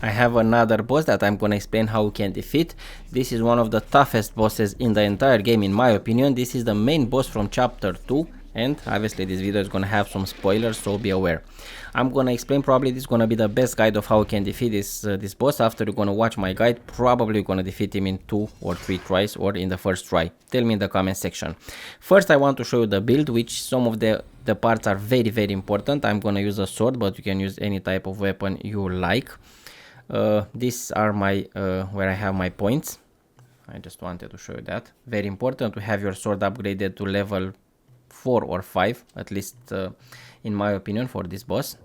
I have another boss that I'm gonna explain how we can defeat. This is one of the toughest bosses in the entire game in my opinion. This is the main boss from chapter 2, and obviously this video is gonna have some spoilers, so be aware. I'm gonna explain, probably this is gonna be the best guide of how we can defeat this boss. After you're gonna watch my guide, probably you're gonna defeat him in 2 or 3 tries or in the first try. Tell me in the comment section. First I want to show you the build, which some of the parts are very important. I'm gonna use a sword, but you can use any type of weapon you like. These are my where I have my points. I just wanted to show you that. Very important to have your sword upgraded to level 4 or 5, at least in my opinion, for this boss.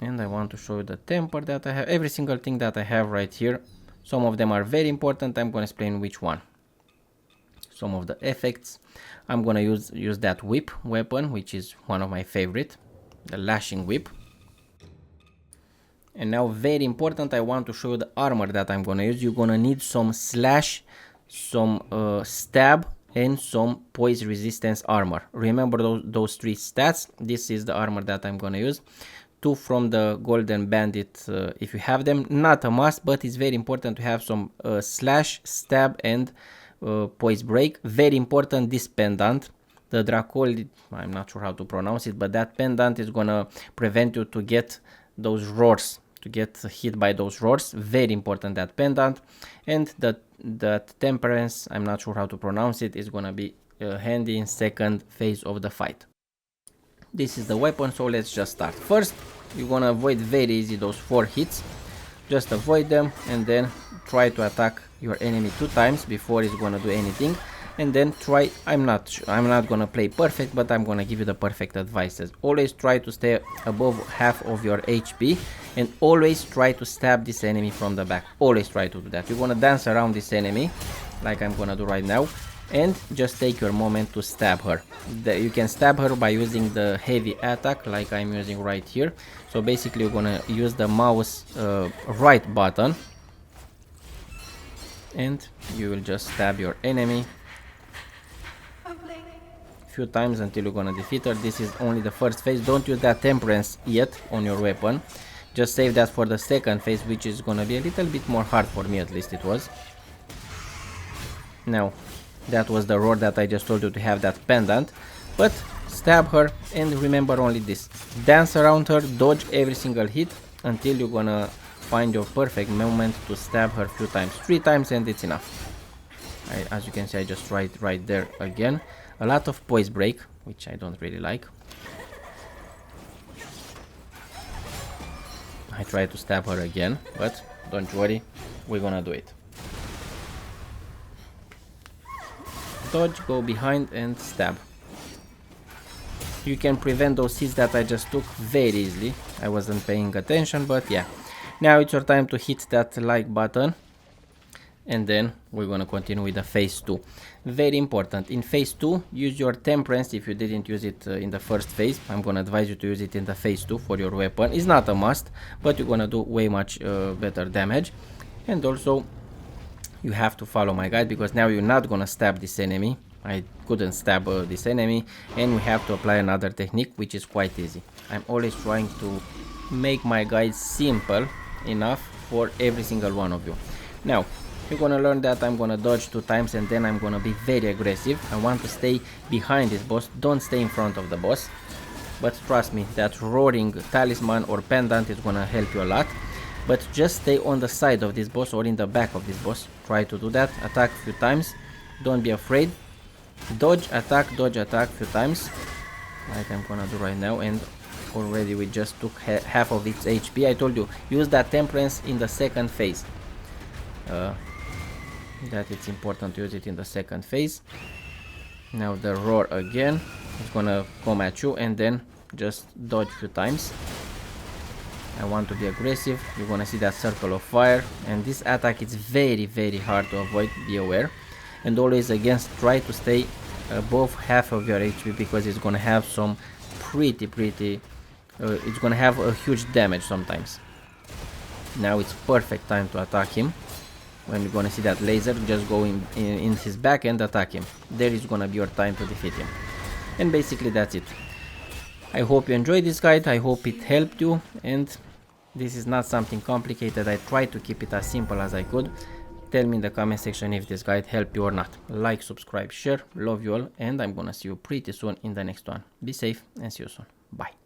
And I want to show you the temper that I have, every single thing that I have right here. Some of them are very important. I'm going to explain which one. Some of the effects. I'm going to use that whip weapon, which is one of my favorite, the lashing whip. And now, very important, I want to show you the armor that I'm gonna use. You're gonna need some slash, some stab, and some poise resistance armor. Remember those 3 stats. This is the armor that I'm gonna use. 2 from the golden bandit, if you have them. Not a must, but it's very important to have some slash, stab, and poise break. Very important, this pendant. The Dracol, I'm not sure how to pronounce it, but that pendant is gonna prevent you to get those roars, to get hit by those roars. Very important, that pendant. And that temperance, I'm not sure how to pronounce it, is gonna be handy in second phase of the fight. This is the weapon, so let's just start. First, you're gonna avoid very easy those 4 hits. Just avoid them and then try to attack your enemy 2 times before he's gonna do anything. And then try, I'm not gonna play perfect, but I'm gonna give you the perfect advices. Always try to stay above half of your HP, and always try to stab this enemy from the back. Always try to do that. You're gonna dance around this enemy, like I'm gonna do right now, and just take your moment to stab her. You can stab her by using the heavy attack, like I'm using right here. So basically you're gonna use the mouse right button, and you will just stab your enemy few times until you're gonna defeat her. This is only the first phase. Don't use that temperance yet on your weapon. Just save that for the second phase, which is gonna be a little bit more hard for me, at least it was. Now, that was the roar that I just told you to have that pendant. But stab her, and remember only this. Dance around her, dodge every single hit until you're gonna find your perfect moment to stab her a few times. 3 times and it's enough. As you can see, I just tried right there again. A lot of poise break, which I don't really like. I tried to stab her again, but don't worry, we're gonna do it. Dodge, go behind and stab. You can prevent those hits that I just took very easily. I wasn't paying attention, but yeah. Now it's your time to hit that like button. And then we're gonna continue with the phase 2. Very important, in phase 2 use your temperance if you didn't use it in the first phase. I'm gonna advise you to use it in the phase 2 for your weapon. It's not a must, but you're gonna do way much better damage. And also you have to follow my guide, because now you're not gonna stab this enemy. I couldn't stab this enemy, and we have to apply another technique, which is quite easy. I'm always trying to make my guide simple enough for every single one of you. Now you're gonna learn that I'm gonna dodge 2 times, and then I'm gonna be very aggressive. I want to stay behind this boss, don't stay in front of the boss. But trust me, that roaring talisman or pendant is gonna help you a lot. But just stay on the side of this boss or in the back of this boss. Try to do that, attack a few times, don't be afraid. Dodge, attack, few times, like I'm gonna do right now. And already we just took half of its HP. I told you, use that temperance in the second phase. That it's important to use it in the second phase. Now the roar again, it's gonna come at you, and then just dodge a few times. I want to be aggressive. You're gonna see that circle of fire, and this attack is very hard to avoid, be aware. And always again try to stay above half of your HP, because it's gonna have some it's gonna have a huge damage sometimes. Now it's perfect time to attack him. When you're gonna see that laser, just go in his back and attack him. There is gonna be your time to defeat him. And basically that's it. I hope you enjoyed this guide, I hope it helped you, and This is not something complicated. I tried to keep it as simple as I could. Tell me in the comment section if this guide helped you or not. Like, subscribe, share. Love you all, and I'm gonna see you pretty soon in the next one. Be safe and see you soon. Bye.